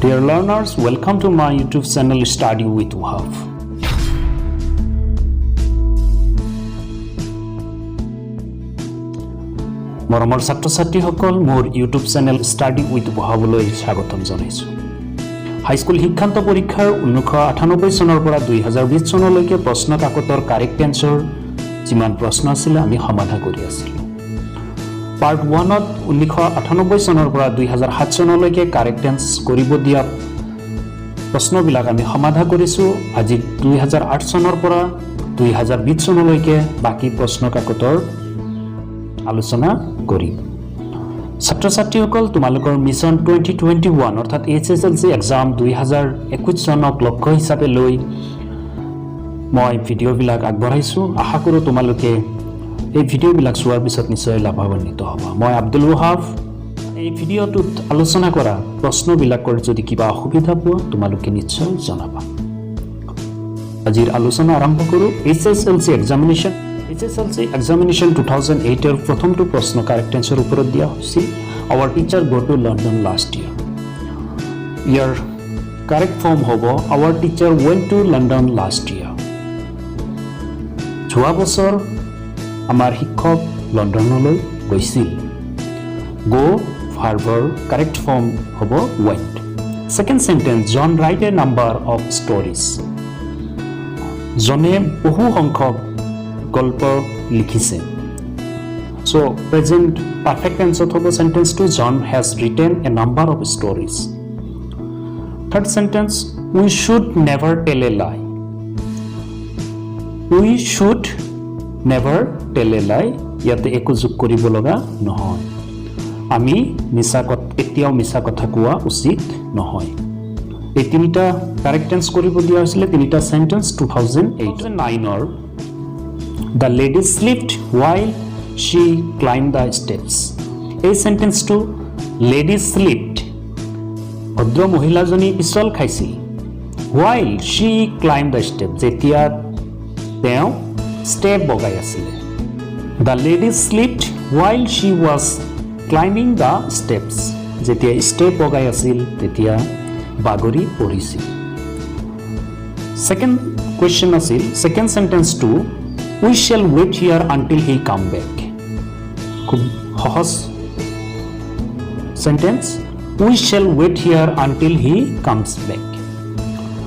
Dear learners, welcome to my YouTube channel Study with Wahab. মৰমৰ ছাত্ৰ-ছাত্ৰীসকল মোৰ YouTube channel study with বহাবলৈ স্বাগতম জনাইছোঁ। হাইস্কুল শিক্ষান্ত পৰীক্ষাৰ 1998 চনৰ পৰা 2020 চনলৈকে প্ৰশ্ন কাকতৰ কাৰেক্ট এনসাৰ যিমান প্ৰশ্ন আছিল আমি সমাধান কৰি আছিলোঁ। পাৰ্ট 1ত 1998 চনৰ পৰা 2007 চনলৈকে কাৰেক্ট এনসাৰ কৰিব দিয়া প্ৰশ্নবিলাক আমি সমাধান কৰিছোঁ। আজি 2008 চনৰ পৰা 2020 চনলৈকে বাকি প্ৰশ্ন কাকতৰ আলোচনা কৰিম। ছাত্ৰ-ছাত্ৰীসকল তোমালোকৰ মিছন 2021 অৰ্থাৎ HSLC এক্সাম 2021 চনক লক্ষ্য হিচাপে লৈ মই ভিডিঅ'বিলাক আগবঢ়াইছোঁ। আশা কৰোঁ তোমালোকে এই ভিডিঅ'বিলাক চোৱাৰ পিছত নিশ্চয় লাভান্বিত হ'ব। মই আব্দুল ৱাহাব। এই ভিডিঅ'টোত আলোচনা কৰা প্ৰশ্নবিলাকৰ যদি কিবা অসুবিধা পোৱা তোমালোকে নিশ্চয় জনাবা। আজিৰ আলোচনা আৰম্ভ কৰোঁ। HSLC examination 2008 এৰ প্ৰথমটো প্ৰশ্ন কাৰেক্ট অ্যান্সাৰ উপৰত দিয়া হৈছিল। Our teacher go to London last year. Year correct form হ'ব our teacher went to London last year. যোৱা বছৰ আমাৰ শিক্ষক লণ্ডনলৈ গৈছিল। Go ভাৰ্বৰ কারেক্ট ফর্ম হ'ব went. Second sentence, John write a number of stories. জনে বহু সংখ্যক গল্প লিখিছে। So present perfect answer to the sentence to John has written a number of stories. Third sentence, we should never tell a lie. We should never tell a lie. ইয়াতে একো যোগ কৰিব লগা নহয়। আমি এতিয়াও মিছা কথা কোৱা উচিত নহয়। এই তিনিটা কাৰেক্ট টেন্স কৰিব দিয়া হৈছিলে তিনিটা sentence 2008-9 The lady slipped while she climbed the steps. এই সেন্টেন্সটো lady slipped ভদ্ৰ মহিলাজনী পিছল খাইছিল while she climbed the steps যেতিয়া তেওঁ ষ্টেপ বগাই আছিল। The lady slipped while she was climbing the steps. যেতিয়া ষ্টেপ বগাই আছিল তেতিয়া বাগৰি পৰিছিল। সেকেন্ড কোৱেশ্চন আছিল second সেন্টেন্সটো We shall wait here until he come back. খুব সহজ sentence. We shall wait here until he comes back.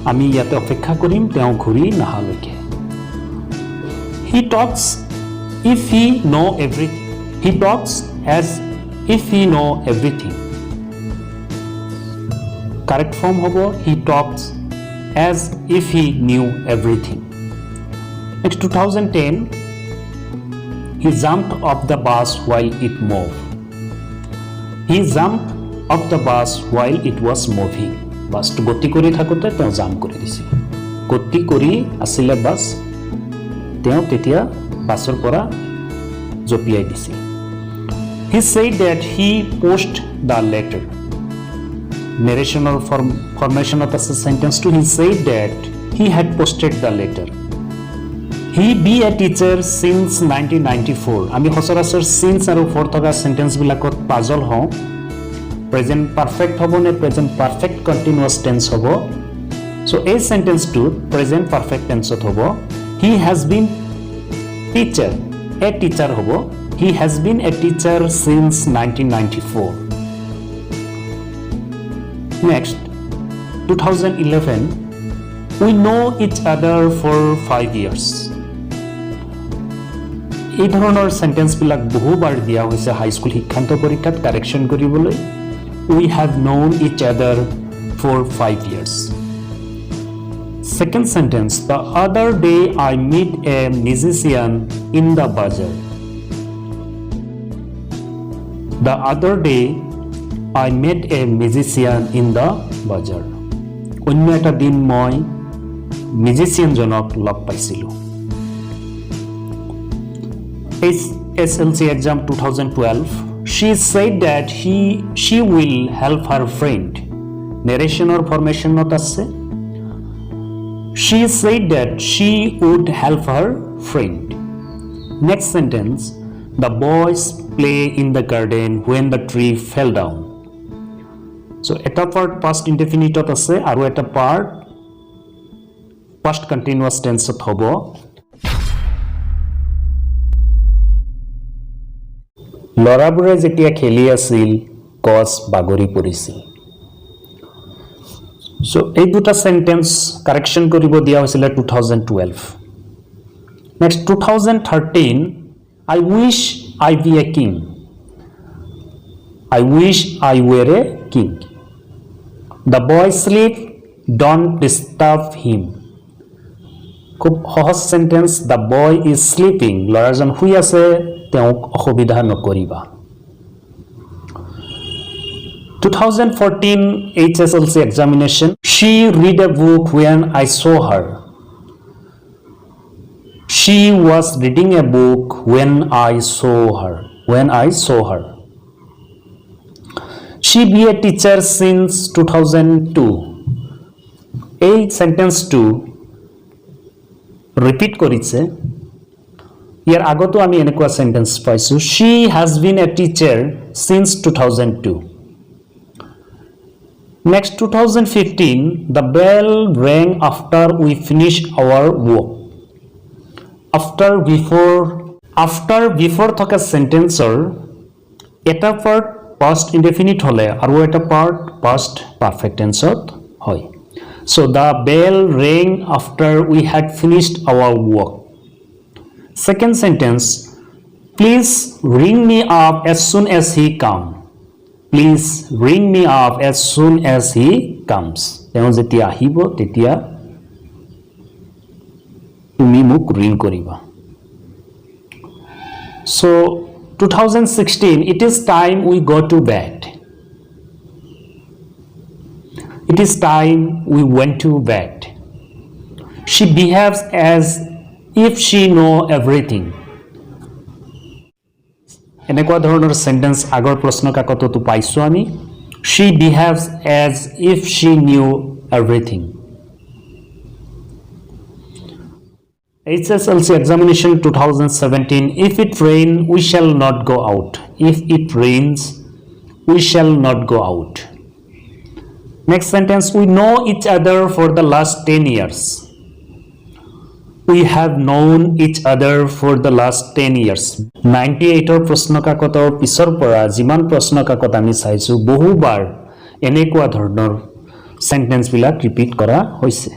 আমি ইয়াতে অপেক্ষা কৰিম তেওঁ ঘূৰি নাহালৈকে। He talks if he know everything. He talks as if he know everything. Correct form হ'ব he talks as if he knew everything. In 2010, he jumped off the bus while it moved. He jumped off the bus while it was moving. বাছটো গতি কৰি থাকোঁতে তেওঁ jump কৰি দিছিল। গতি কৰি আছিলে বাছ, তেওঁ তেতিয়া বাছৰ পৰা জঁপিয়াই দিছিল। He said that he posted the letter. Narrational formationত আছে সেন্টেন্সটো he said that he had posted the letter. He be a teacher since 1994. আমি সচৰাচৰ since আৰু for থকা সেন্টেন্সবিলাকত পাজল হওঁ। প্ৰেজেন্ট পাৰফেক্ট হ'ব নে প্ৰেজেন্ট পাৰফেক্ট কণ্টিনিউয়াছ টেন্স হ'ব। সো এই সেন্টেন্সটো প্ৰেজেন্ট পাৰফেক্ট টেন্সত হ'ব he has been teacher a teacher হ'ব he has been a teacher since 1994. Next 2011, we know each other for 5 years. এই ধৰণৰ সেন্টেন্সবিলাক বহুবাৰ দিয়া হৈছে হাইস্কুল শিক্ষান্ত পৰীক্ষাত কাৰেকশ্যন কৰিবলৈ। We have known each other for 5 years. Second sentence, the other day I met a musician in the bazaar. The other day I met a musician in the bazaar. অন্য এটা দিন মই মিউজিচিয়ানজনক লগ পাইছিলোঁ। HSLC exam 2012, she said that she will help her friend. Narrational formation not আছে she said that she would help her friend. Next sentence, the boys play in the garden when the tree fell down. So eta part past indefinite ot ase aru eta part past continuous tense ot hobo. লৰাবোৰে যেতিয়া খেলি আছিল গছ বাগৰি পৰিছিল. So এই দুটা sentence কাৰেকশন কৰিব দিয়া হৈছিল 2012. Next 2013 I wish I be a king. I wish I were a king. The boy sleep, don't disturb him. খুব সহজ sentence. The boy is sleeping. ল'ৰাজন শুই আছে, তেওঁক অসুবিধা নকৰিবা. 2014 HSLC examination. She read a book when I saw her. She was reading a book when I saw her. When I saw her. She be a teacher since 2002. এই সেন্টেন্সটো repeat কৰিছে. ইয়াৰ আগতো আমি এনেকুৱা সেন্টেন্স পাইছো. She has been a teacher since 2002. Next 2015, the bell rang after we finished our work. After before থকা সেন্টেন্সৰ এটা part past indefinite হলে আৰু এটা পাৰ্ট past perfect tenseত হয়. So the bell rang after we had finished our work. Second sentence, please ring me up as soon as he comes. Please ring me up as soon as he comes. তেওঁ যেতিয়া আহিব তেতিয়া তুমি মোক ring কৰিবা. So 2016, it is time we go to bed. It is time we went to bed. She behaves as if she know everything. এনেকুৱা ধৰণৰ sentence আগৰ প্ৰশ্ন কাকততো পাইছো আমি. She behaves as if she knew everything. HSLC examination 2017. If it rain, we shall not go out. If it rains, we shall not go out. Next sentence, we know each other for the last 10 years. We have known each other for the last 10 years. 98 প্ৰশ্ন কাকতৰ পিছৰ পৰা যিমান প্ৰশ্ন কাকত আমি চাইছো বহুবাৰ এনেকুৱা ধৰণৰ সেন্টেন্স বিলাক ৰিপিট কৰা হৈছে.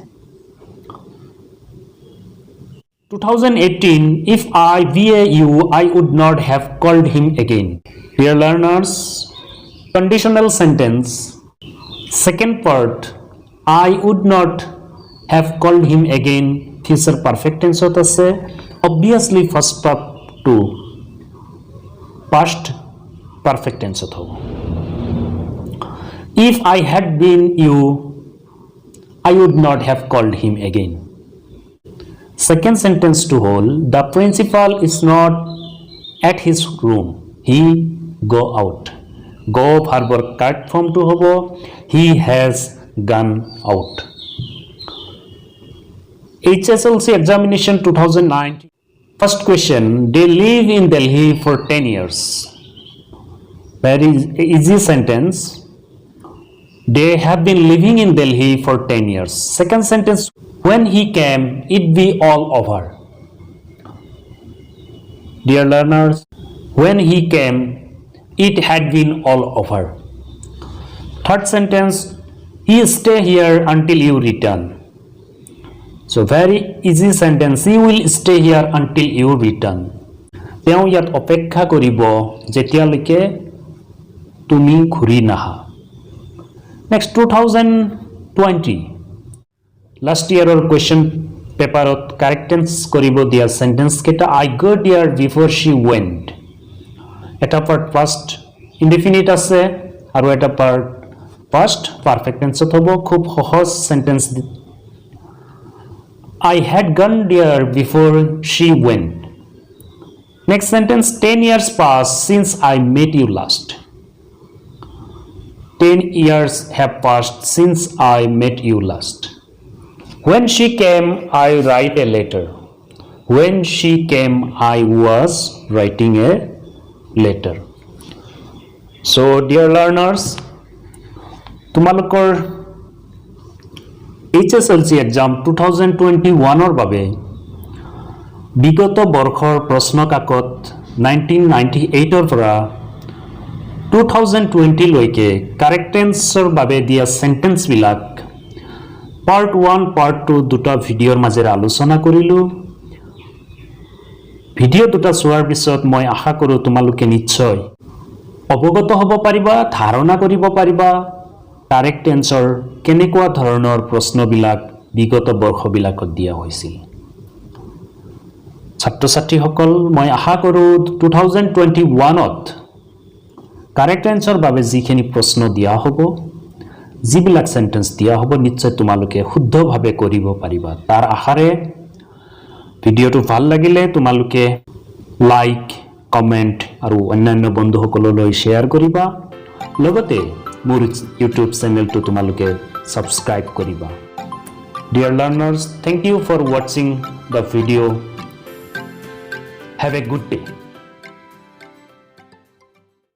2018, if I were you, I would not have called him again. Dear learners, conditional sentence, second part, I would not have called him again, future perfect tense hota se. Obviously first part to past perfect tense hota. If I had been you, I would not have called him again. Second sentence to hold, the principal is not at his room, he go out. Go verb correct form to hobo, he has gone out. HSLC examination 2019. First question, they live in Delhi for 10 years. Very easy sentence. They have been living in Delhi for 10 years. Second sentence, when he came, it be all over. Dear learners, when he came, it had been all over. Third sentence, he stay here until you return. So very easy sentence, he will stay here until you return. তেওঁ ইয়াত অপেক্ষা কৰিব যেতিয়ালৈকে তুমি ঘূৰি নাহা. Next 2020. Last year or question paper of correct tense koribo dia sentence keta I got here before she went. Eta part past indefinite ase aru eta part past perfect tense hobo. Khub sohoj sentence. I had gone there before she went. Next sentence, 10 years passed since I met you last. 10 years have passed since I met you last. When she came, I write a letter. When she came, I was writing a letter. So, dear learners, তোমালোকৰ HSLC exam 2021 বাবে বিগত বৰ্ষৰ প্ৰশ্ন কাকত 1998 পৰা 2020 লৈকে correct answer বাবে দিয়া সেন্টেন্স বিলাক পাৰ্ট 1 পাৰ্ট 2 দুটা ভিডিঅ'ৰ মাজেৰে আলোচনা কৰিলো। ভিডিঅ' দুটা চোৱাৰ পিছত মই আশা কৰোঁ তোমালোকে নিশ্চয় অৱগত হ'ব পাৰিবা, ধাৰণা কৰিব পাৰিবা কাৰেক্ট এনসাৰ কেনেকুৱা ধৰণৰ প্ৰশ্নবিলাক বিগত বৰ্ষবিলাকত দিয়া হৈছিল। ছাত্ৰ ছাত্ৰীসকল, মই আশা কৰোঁ 2021ত কাৰেক্ট এনসাৰ বাবে যিখিনি প্ৰশ্ন দিয়া হ'ব, যিবিলাক সেন্টেন্স দিয়া হ'ব, নিশ্চয় তোমালোকে শুদ্ধভাৱে কৰিব পাৰিবা। তাৰ আশাৰে ভিডিঅ'টো ভাল লাগিলে তোমালোকে লাইক, কমেন্ট আৰু অন্যান্য বন্ধুসকললৈ শ্বেয়াৰ কৰিবা। লগতে মোৰ ইউটিউব চেনেলটো তোমালোকে সাবস্ক্ৰাইব কৰিবা। Dear learners, thank you for watching the video. Have a good day.